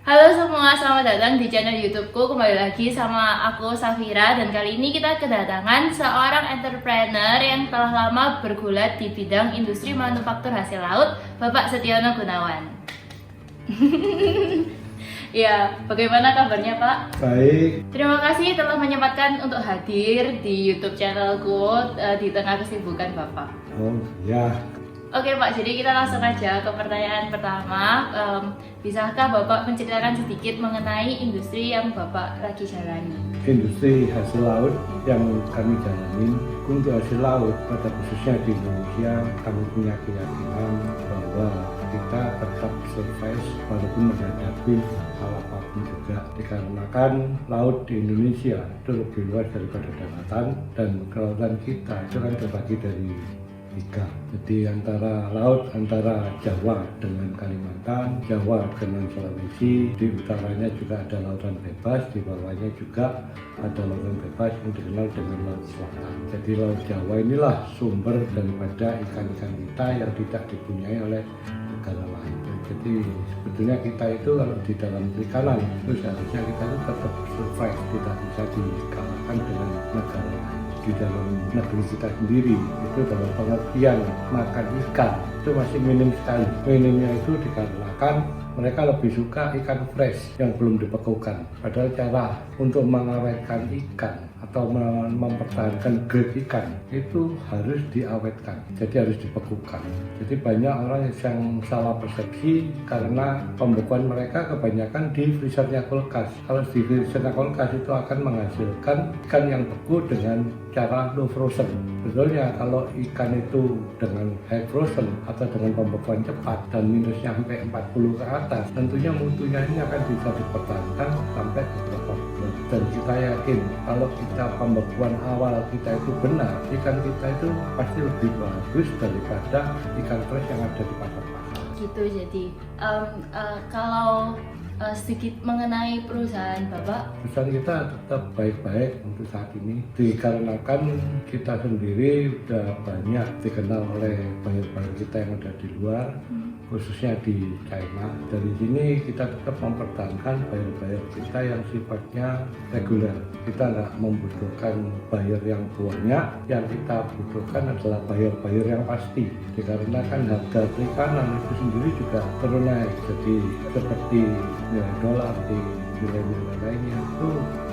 Halo semua, selamat datang di channel YouTubeku. Kembali lagi sama aku Safira, dan kali ini kita kedatangan seorang entrepreneur yang telah lama bergulat di bidang industri manufaktur hasil laut, Bapak Setiono Gunawan. Ya, bagaimana kabarnya Pak? Baik. Terima kasih telah menyempatkan untuk hadir di YouTube channelku di tengah kesibukan Bapak. Oh ya, Oke Pak, jadi kita langsung aja ke pertanyaan pertama. Bisakah Bapak menceritakan sedikit mengenai industri yang Bapak lagi jalani? industri hasil laut yang kami jalani untuk hasil laut pada khususnya di Indonesia, kami punya keyakinan bahwa kita tetap survive walaupun menghadapi hal apapun juga, dikarenakan laut di Indonesia itu lebih luas daripada daratan, dan kelautan kita itu kan terbagi dari tiga. Jadi antara laut antara Jawa dengan Kalimantan, Jawa dengan Sulawesi, di utaranya juga ada lautan bebas, di bawahnya juga ada lautan bebas yang dikenal dengan laut selatan. Jadi laut Jawa inilah sumber daripada ikan-ikan kita yang tidak dipunyai oleh negara lain. Jadi sebetulnya kita itu kalau di dalam perikanan itu seharusnya kita itu tetap survive, tidak bisa dikalahkan dengan negara lain. Di dalam negeri kita sendiri itu dalam pengertian makan ikan itu masih minim sekali. Minimnya itu dikarenakan mereka lebih suka ikan fresh yang belum dibekukan. Padahal cara untuk mengawetkan ikan atau mempertahankan grade ikan itu harus diawetkan, jadi harus dibekukan. Jadi banyak orang yang salah persepsi karena pembekuan mereka kebanyakan di freezernya kulkas. Kalau di freezernya kulkas itu akan menghasilkan ikan yang beku dengan cara low frozen. Sebetulnya kalau ikan itu dengan high frozen atau dengan pembekuan cepat dan minusnya sampai 40 ke atas, tentunya mutunya ini akan bisa dipertahankan sampai beberapa bulan. Dan kita yakin kalau kita pembekuan awal kita itu benar, ikan kita itu pasti lebih bagus daripada ikan fresh yang ada di pasar-pasar. Gitu, jadi kalau sedikit mengenai perusahaan Bapak. Perusahaan kita tetap baik-baik untuk saat ini, dikarenakan kita sendiri sudah banyak dikenal oleh buyer-buyer kita yang ada di luar, khususnya di China. Dari sini kita tetap mempertahankan buyer-buyer kita yang sifatnya reguler. Kita nggak membutuhkan buyer yang banyak, yang kita butuhkan adalah buyer-buyer yang pasti. Dikarenakan harga perikanan itu sendiri juga terus naik, jadi seperti nilai dolar di nilai-nilai lainnya itu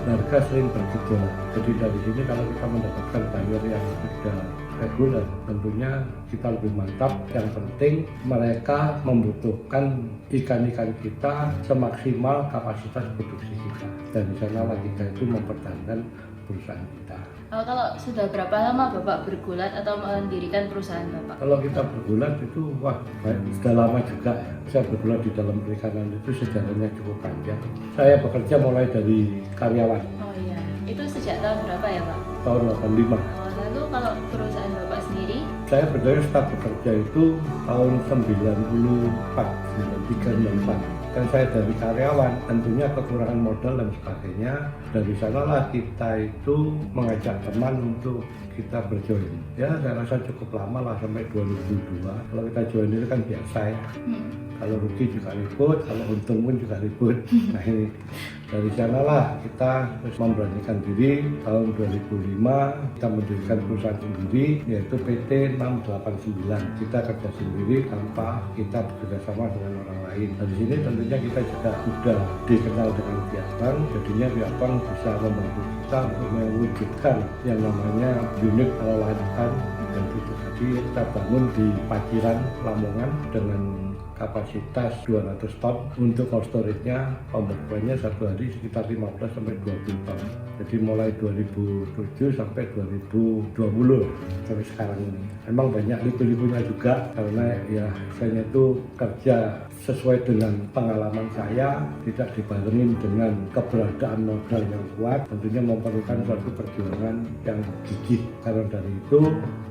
harga sering bergejolak. Jadi dari sini kalau kita mendapatkan buyer yang sudah reguler, tentunya kita lebih mantap. Yang penting mereka membutuhkan ikan-ikan kita semaksimal kapasitas produksi kita, dan di sanalah kita itu mempertahankan perusahaan kita. Kalau sudah berapa lama Bapak bergulat atau mendirikan perusahaan Bapak? Kalau kita bergulat itu sudah lama juga. Saya bergulat di dalam perikanan itu sejarahnya cukup panjang. Saya bekerja mulai dari karyawan. Oh iya, itu sejak tahun berapa ya Pak? Tahun 85. Lalu kalau perusahaan Bapak sendiri? Saya berdiri start bekerja itu tahun 94, 93, 94. Dan saya dari karyawan, tentunya kekurangan modal dan sebagainya. Dari sanalah kita itu mengajak teman untuk kita berjoin. Ya, saya rasa cukup lama lah, sampai 2002. Kalau kita join itu kan biasa ya. Kalau rugi juga ribut, kalau untung pun juga ribut. Nah ini, dari sanalah kita terus memberanikan diri. Tahun 2005 kita mendirikan perusahaan sendiri, yaitu PT 689. Kita kerja sendiri tanpa kita bekerjasama dengan orang lain. Dari sini tentunya kita juga sudah dikenal dengan pihak bank, jadinya pihak bank bisa membantu kita untuk mewujudkan yang namanya unit pengolahan ikan. Dan itu tadi kita bangun di Paciran, Lamongan dengan kapasitas 200 ton. Untuk cold storage-nya, pembekuannya satu hari sekitar 15 sampai 20 ton. Jadi mulai 2007 sampai 2020 sampai sekarang ini. Memang banyak liku-likunya juga, karena ya saya itu kerja sesuai dengan pengalaman saya, tidak dibarengin dengan keberadaan modal yang kuat. Tentunya memerlukan suatu perjuangan yang gigih. Karena dari itu,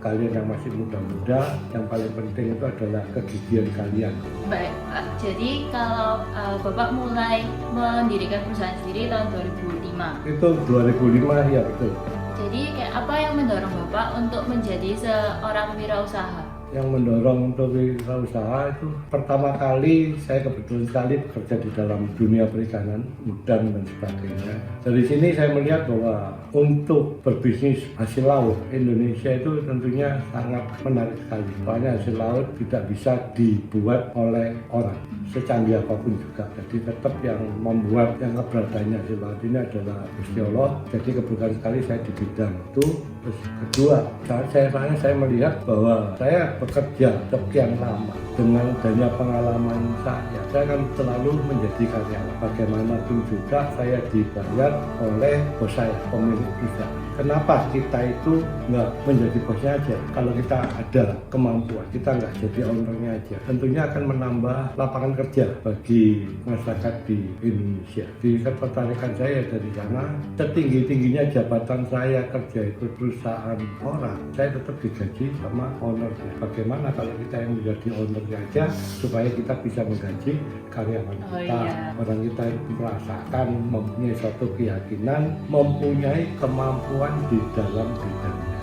kalian yang masih muda-muda, yang paling penting itu adalah kegigihan kalian. Baik Pak, jadi kalau Bapak mulai mendirikan perusahaan sendiri tahun 2005. Itu 2005 ya, betul. Jadi kayak apa yang mendorong Bapak untuk menjadi seorang wirausaha? yang mendorong untuk wirausaha itu pertama kali saya kebetulan sekali bekerja di dalam dunia perikanan, udang dan sebagainya. Dari sini saya melihat bahwa untuk berbisnis hasil laut Indonesia itu tentunya sangat menarik sekali. Soalnya hasil laut tidak bisa dibuat oleh orang secanggih apapun juga. Jadi tetap yang membuat yang keberadaannya hasil laut ini adalah Gusti Allah. Jadi kebetulan sekali saya di bidang itu. Terus kedua, saya melihat bahwa saya bekerja sekian lama dengan adanya pengalaman saya akan selalu menjadi karyawan. Bagaimanapun juga saya dibayar oleh bos saya, pemilik perusahaan. Kenapa kita itu nggak menjadi bosnya aja? Kalau kita ada kemampuan, kita nggak jadi ownernya aja. Tentunya akan menambah lapangan kerja bagi masyarakat di Indonesia. Di ketertarikan saya dari sana, setinggi-tingginya jabatan saya kerja itu perusahaan orang, saya tetap digaji sama ownernya. Bagaimana kalau kita yang menjadi ownernya aja, supaya kita bisa menggaji karyawan kita. Orang kita merasakan, mempunyai suatu keyakinan, mempunyai kemampuan di dalam bidangnya.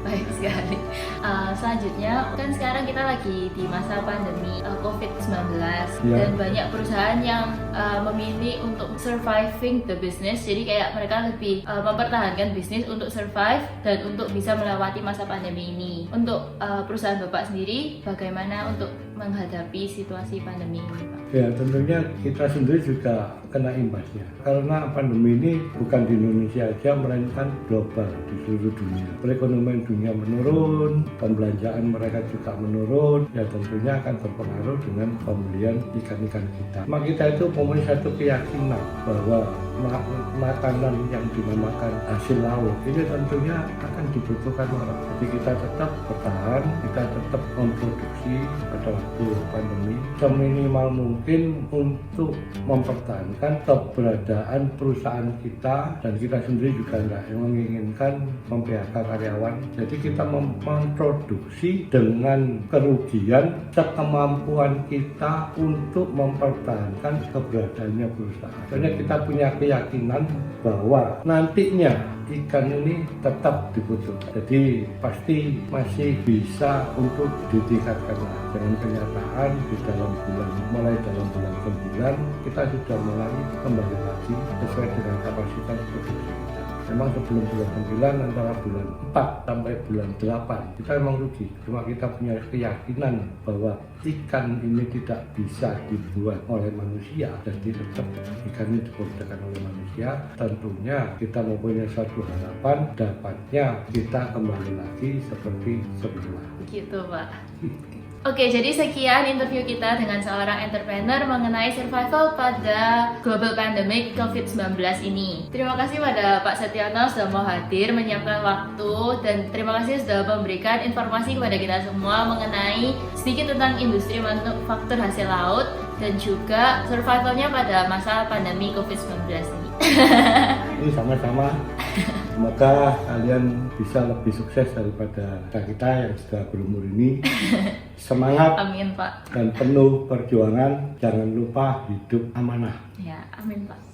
Baik sekali. Selanjutnya kan sekarang kita lagi di masa pandemi COVID-19 dan banyak perusahaan yang memilih untuk surviving the business. Jadi kayak mereka lebih mempertahankan bisnis untuk survive dan untuk bisa melewati masa pandemi ini. Untuk perusahaan Bapak sendiri, bagaimana untuk menghadapi situasi pandemi ini, Pak? Ya, tentunya kita sendiri juga kena imbasnya. Karena pandemi ini bukan di Indonesia aja, melainkan global di seluruh dunia. Perekonomian dunia menurun, pembelanjaan mereka juga menurun, ya tentunya akan berpengaruh dengan pembelian ikan-ikan kita. Maka kita itu mempunyai satu keyakinan bahwa makanan yang dinamakan hasil laut ini tentunya akan dibutuhkan orang. Jadi kita tetap bertahan, kita tetap memproduksi pada waktu pandemi seminimal mungkin untuk mempertahankan keberadaan perusahaan kita, dan kita sendiri juga tidak menginginkan memphk karyawan. Jadi kita memproduksi dengan kerugian sekemampuan kita untuk mempertahankan keberadaannya perusahaan. Karena kita punya keyakinan bahwa nantinya ikan ini tetap dibutuhkan. Jadi pasti masih bisa untuk ditingkatkan. Dengan kenyataan di dalam mulai dalam bulan 9 kita sudah mulai kembali lagi sesuai dengan kapasitas produksi kita. Memang sebelum bulan 9 antara bulan 4 sampai bulan 8 kita memang rugi. Cuma kita punya keyakinan bahwa ikan ini tidak bisa dibuat oleh manusia, jadi tetap ikan ini diproduksi oleh manusia. Tentunya kita mempunyai suatu harapan dapatnya kita kembali lagi seperti semula. Gitu, Pak. Oke, jadi sekian interview kita dengan seorang entrepreneur mengenai survival pada global pandemic COVID-19 ini. Terima kasih pada Pak Setiono sudah mau hadir, menyiapkan waktu, dan terima kasih sudah memberikan informasi kepada kita semua mengenai sedikit tentang industri manufaktur hasil laut dan juga survivalnya pada masa pandemi COVID-19 ini. Ini sama-sama. Semoga kalian bisa lebih sukses daripada kita yang sudah berumur ini. Semangat. Amin, Pak. Dan penuh perjuangan. Jangan lupa hidup amanah. Ya, amin, Pak.